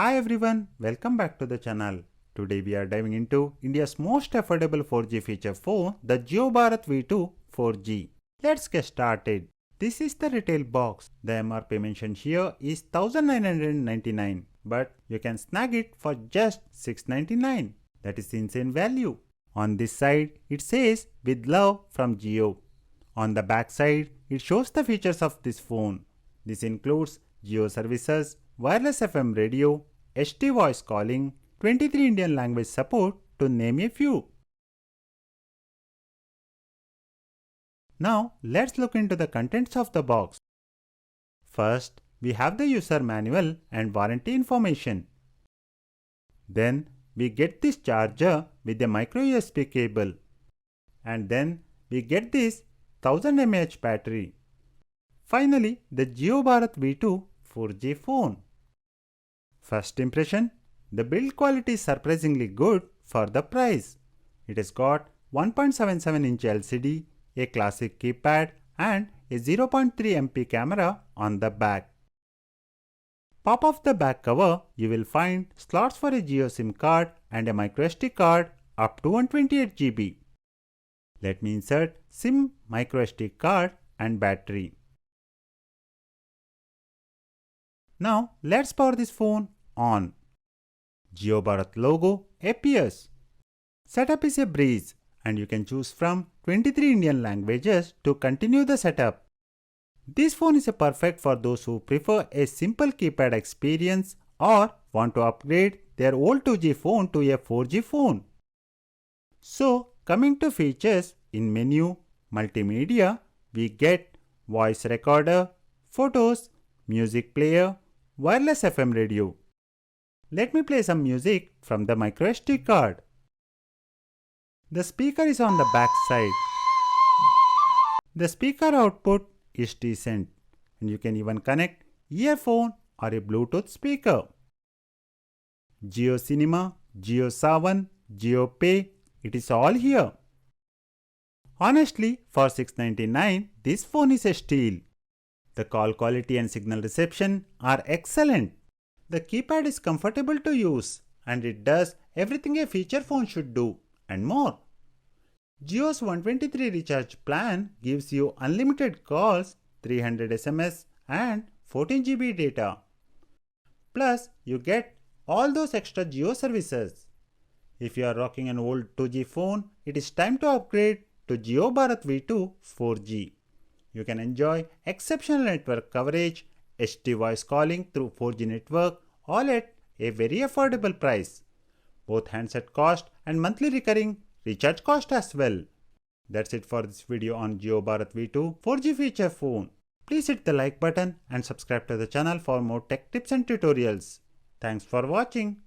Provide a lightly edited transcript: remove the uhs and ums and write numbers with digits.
Hi everyone, welcome back to the channel. Today we are diving into India's most affordable 4G feature phone, the JioBharat V2 4G. Let's get started. This is the retail box. The MRP mentioned here is 1999, but you can snag it for just 699. That is insane value. On this side, it says with love from Jio. On the back side, it shows the features of this phone. This includes Jio services, wireless FM radio, HD voice calling, 23 Indian language support to name a few. Now let's look into the contents of the box. First, we have the user manual and warranty information. Then we get this charger with a micro USB cable. And then we get this 1000 mAh battery. Finally, the JioBharat V2 4G phone. First impression, the build quality is surprisingly good for the price. It has got 1.77-inch LCD, a classic keypad and a 0.3 MP camera on the back. Pop off the back cover, you will find slots for a Jio SIM card and a microSD card up to 128 GB. Let me insert SIM, microSD card and battery. Now let's power this phone on. JioBharat logo appears. Setup is a breeze and you can choose from 23 Indian languages to continue the setup. This phone is perfect for those who prefer a simple keypad experience or want to upgrade their old 2G phone to a 4G phone. So coming to features, in menu, multimedia, we get voice recorder, photos, music player, wireless FM radio. Let me play some music from the microSD card. The speaker is on the back side. The speaker output is decent and you can even connect earphone or a Bluetooth speaker. Jio Cinema, Jio Savan, Jio Pay, it is all here. Honestly, for 699, this phone is a steal. The call quality and signal reception are excellent. The keypad is comfortable to use and it does everything a feature phone should do and more. Jio's 123 recharge plan gives you unlimited calls, 300 SMS and 14 GB data. Plus, you get all those extra Jio services. If you are rocking an old 2G phone, it is time to upgrade to JioBharat V2 4G. You can enjoy exceptional network coverage, HD voice calling through 4G network, all at a very affordable price. Both handset cost and monthly recurring recharge cost as well. That's it for this video on JioBharat V2 4G feature phone. Please hit the like button and subscribe to the channel for more tech tips and tutorials. Thanks for watching.